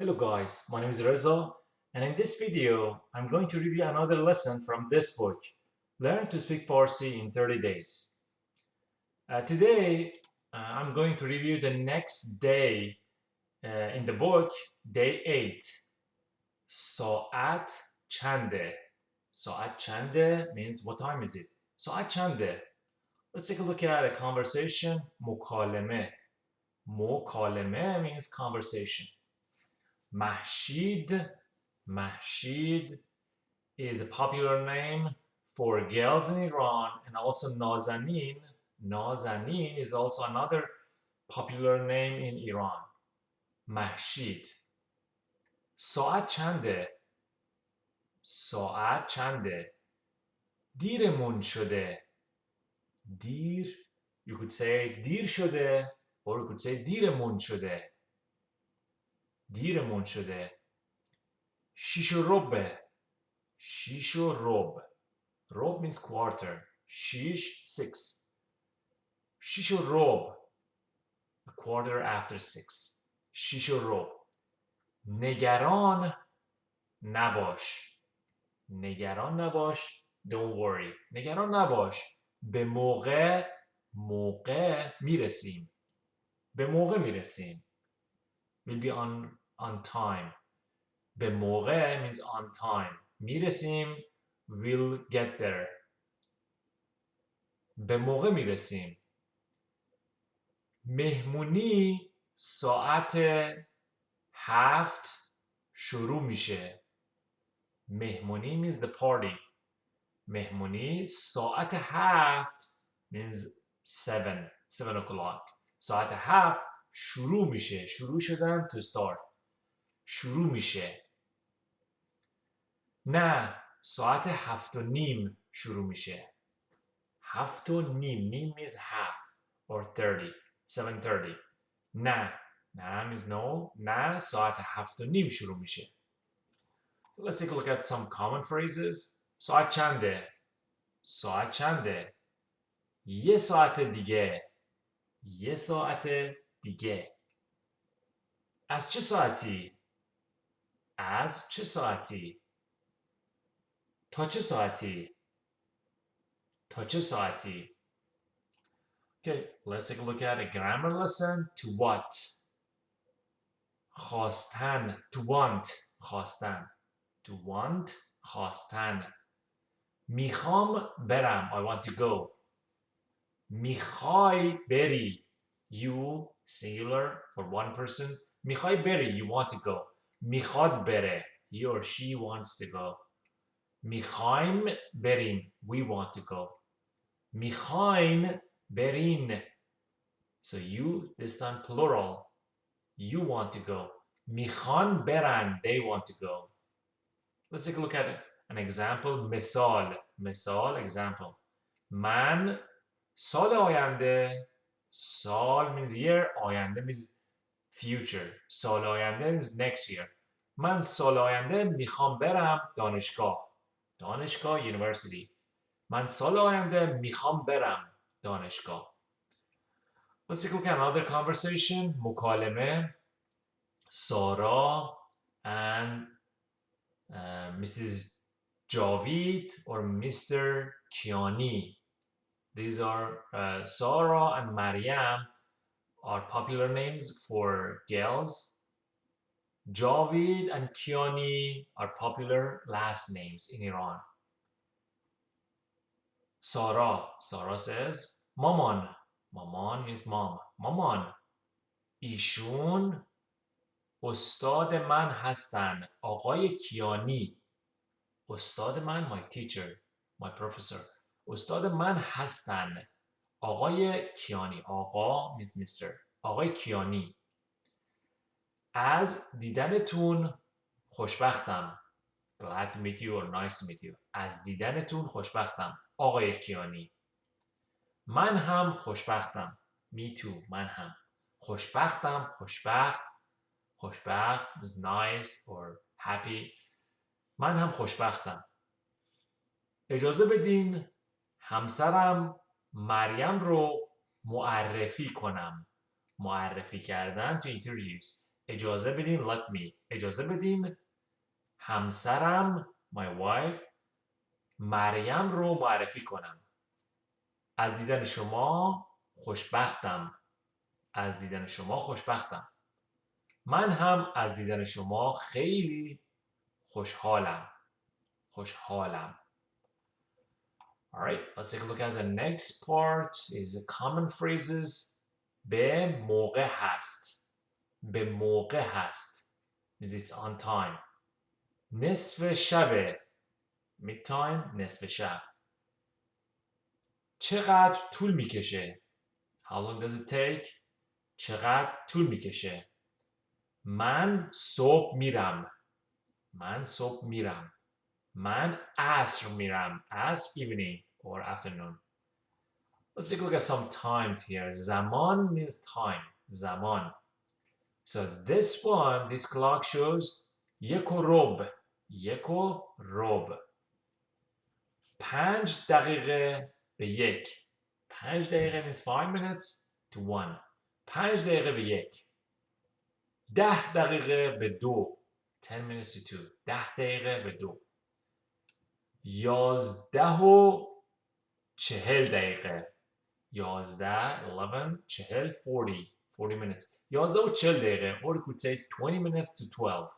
Hello guys, my name is Reza, and in this video I'm going to review another lesson from this book, Learn to Speak Farsi in 30 Days. Today I'm going to review the next day in the book, day 8. ساعت چنده. ساعت چنده means what time is it? ساعت چنده. Let's take a look at a conversation. مکالمه. مکالمه means conversation. Mahshid. Mahshid is a popular name for girls in Iran, and also Nazanin. Nazanin is also another popular name in Iran. Mahshid. ساعت چنده؟ ساعت چنده؟ دیرمون شده. دیر, you could say دیر شده, or you could say دیرمون شده. دیرمون شده. شیش و ربع. شیش و ربع. ربع means quarter. شیش, 6. شیش و ربع, a quarter after 6. شیش و ربع. نگران نباش. نگران نباش. Don't worry. نگران نباش. به موقع میرسیم. به موقع میرسیم. We'll be on time. به موقع means on time. میرسیم, we'll get there. به موقع میرسیم. مهمونی ساعت 7 شروع میشه. مهمونی means the party. مهمونی ساعت 7 means 7 o'clock. ساعت 7 شروع میشه. شروع شدن to start. شروع میشه. نه, ساعت 7:30 شروع میشه. 7:30. نیم means half or 30. 7:30. نه. نه means no. نه, ساعت 7:30 شروع میشه. Let's take a look at some common phrases. ساعت چنده؟ ساعت چنده؟ یه ساعت دیگه. یه ساعت دیگه. از چه ساعتی؟ از چه ساعتی؟ تا چه ساعتی؟ تا چه ساعتی؟ Okay, let's take a look at a grammar lesson. To what? خواستن. To want. خواستن. To want. خواستن. میخوام برم. I want to go. میخوای بری. You, singular for one person. میخوای بری. You want to go. میخواد بره. He or she wants to go. میخوایم بریم. We want to go. میخواین برین. So you, this time plural. You want to go. میخوان برن. They want to go. Let's take a look at an example. مثال. مثال, example. من سال آینده. سال means year. آینده means future. سال آینده means next year. من سال آینده میخوام برم دانشگاه. دانشگاه, university. من سال آینده میخوام برم دانشگاه. Let's take a look at another conversation. مکالمه. Sara and Mrs. Javid or Mr. Kiani. These are Sara and Mariam are popular names for girls. Javid and Kiani are popular last names in Iran. Sara says, Maman. Maman means mom. Maman. ایشون استاد من هستن. آقای کیانی. استاد من, my teacher, my professor. استاد من هستن. آقای کیانی. آقا means Mr. آقای کیانی. از دیدنتون خوشبختم. Glad to meet you or nice to meet you. از دیدنتون خوشبختم. آقای کیانی. من هم خوشبختم. Me too. من هم. خوشبختم. خوشبخت. خوشبخت is nice or happy. من هم خوشبختم. اجازه بدین همسرم مریم رو معرفی کنم. معرفی کردن to introduce. اجازه بدین let me اجازه بدین همسرم my wife مریم رو معرفی کنم. از دیدن شما خوشبختم. از دیدن شما خوشبختم. من هم از دیدن شما خیلی خوشحالم. خوشحالم. Alright, let's take a look at the next part is the common phrases. به موقع هست. به موقع هست means it's on time. نصف شبه mid time نصف شب. چقدر طول میکشه؟ How long does it take? چقدر طول میکشه؟ من صبح میرم. من صبح میرم. من عصر میرم. عصر evening or afternoon. Let's take a look at some times here. زمان means time. زمان. So this one, this clock shows یک و ربع. یک و ربع. 5 دقیقه به یک. 5 دقیقه means 5 minutes to 1. 5 دقیقه به یک. 10 دقیقه به دو. 10 minutes to 2. 10 دقیقه به دو. 11 و 40 دقیقه. 11, 11, 40, 40. 40 minutes. 11 و 40 دقیقه. Or you could say 20 minutes to 12.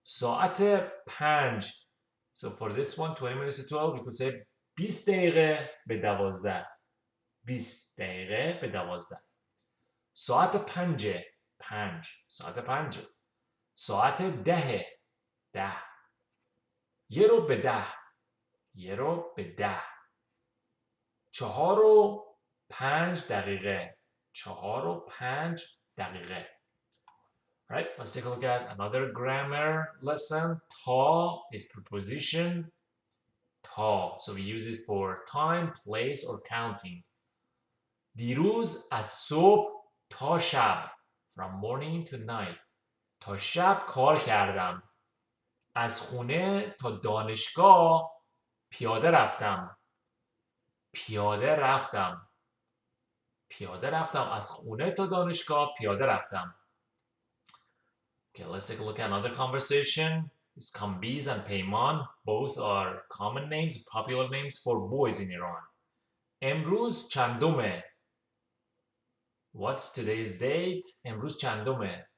ساعت 5. So for this one, 20 minutes to 12, you could say 20 دقیقه به 12. 20 دقیقه به 12. ساعت 5. 5. ساعت 5. ساعت 10. 10. یه رو به 10. یه رو به 10. 4 و 5 دقیقه. 4 و 5 دقیقه. Alright, let's take a look at another grammar lesson. تا is preposition. تا. So we use it for time, place, or counting. دیروز از صبح تا شب. From morning to night. تا شب کار کردم. از خونه تا دانشگاه پیاده رفتم. پیاده رفتم. پیاده رفتم. از خونه تا دانشگاه پیاده رفتم. Okay, let's take a look at another conversation. It's Kambiz and Peyman. Both are common names, popular names for boys in Iran. امروز چندمه. What's today's date? امروز چندمه.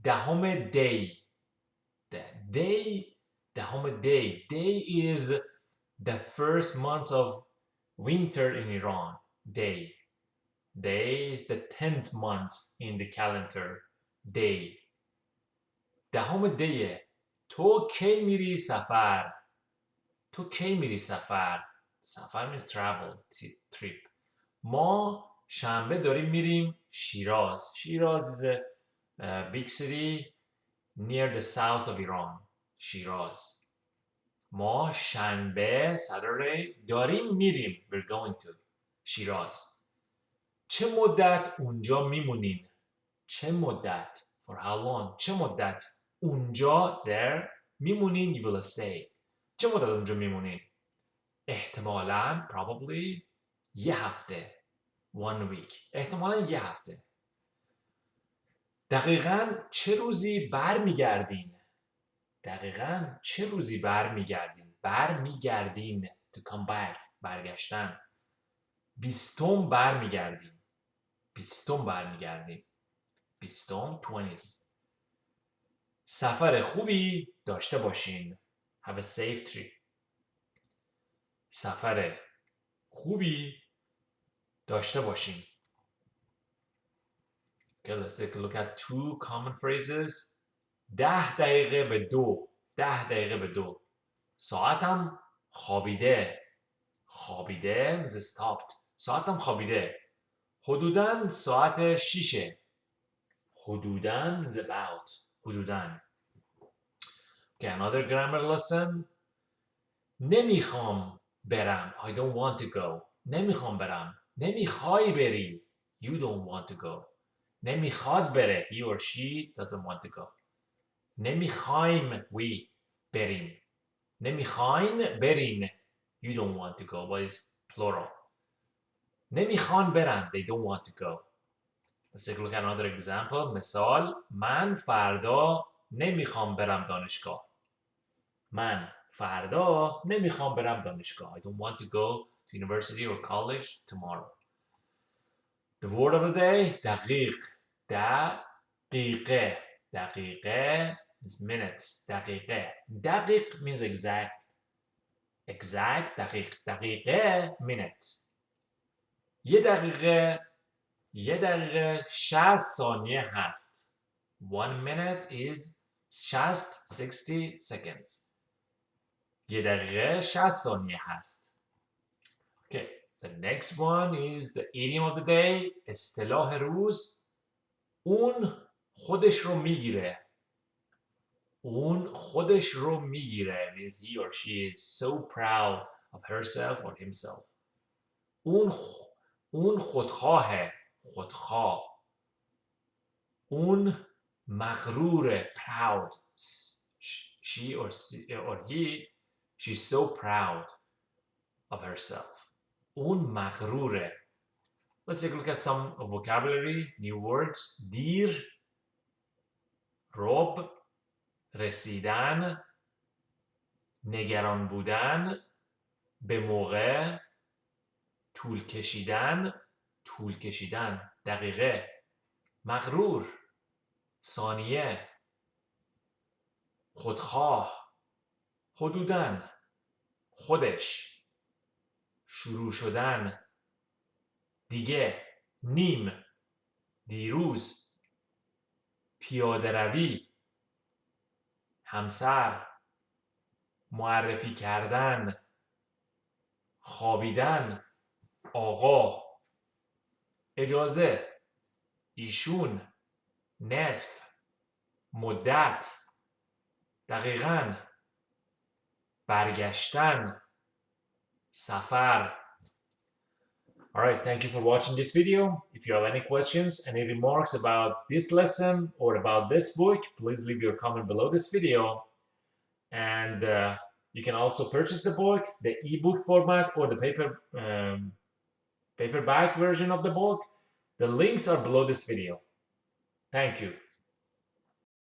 دهم دی. Day. دهم دی. Day is the first month of winter in Iran. Day. Day is the 10th month in the calendar. Day. دهم دیه. تو کی میری سفر؟ تو کی میری سفر؟ سفر means travel, trip. ما شنبه داریم میریم شیراز. شیراز is a big city near the south of Iran. شیراز. ما شنبه Saturday داریم میریم. We're going to شیراز. چه مدت اونجا میمونین؟ چه مدت؟ For how long? چه مدت اونجا there میمونین you will stay. چه مدت اونجا میمونین؟ احتمالاً probably یه هفته. 1 week. احتمالاً یه هفته. دقیقاً چه روزی برمیگردین؟ دقیقاً چه روزی برمیگردین؟ برمیگردین to come back. برگشتن. 20 برمیگردین. 20 برمیگردین. 20 20. سفر خوبی داشته باشین. Have a safe trip. سفر خوبی داشته باشین. Okay, let's take a look at two common phrases. 10 دقیقه به دو. 10 دقیقه به دو. ساعتم خوابیده. خوابیده means stopped. ساعتم خوابیده. حدوداً ساعت 6. حدوداً means about. حدوداً. Okay, another grammar lesson. نمیخوام برم. I don't want to go. نمیخوام برم. نمیخوای بری. You don't want to go. نمیخواد بره. He or she doesn't want to go. نمیخوایم we بریم. نمیخواین برین. You don't want to go, but it's plural. نمیخوان برن. They don't want to go. Let's take a look at another example. مثال من فردا نمیخوام برم دانشگاه. من فردا نمیخوام برم دانشگاه. I don't want to go to university or college tomorrow. The word of the day دقیق. دقیقه. دقیقه is minutes. دقیقه. دقیق means exact. Exact دقیق. دقیقه minutes. یه دقیقه 60 ثانیه هست. 1 minute is 60 seconds. یه دقیقه 60 ثانیه هست. Okay, the next one is the idiom of the day. اصطلاح روز. اون خودش رو میگیره. اون خودش رو میگیره means he or she is so proud of herself or himself. اون خودخواهه. خودخواه. اون مغروره. proud. She or he, she's so proud of herself. اون مغروره. Let's take a look at some vocabulary, new words. دیر. رب. رسیدن. نگران بودن. به موقع. طول کشیدن. دقیقه. مغرور. ثانیه. خودخواه. حدوداً. خودش. شروع شدن. دیگه. نیم. دیروز. پیاده روی. همسر. معرفی کردن. خوابیدن. آقا. اجازه. ایشون. نصف. مدت. دقیقاً. برگشتن. سفر. Alright, thank you for watching this video. If you have any questions, any remarks about this lesson or about this book, please leave your comment below this video. And you can also purchase the book, the ebook format or the paperback version of the book. The links are below this video. Thank you.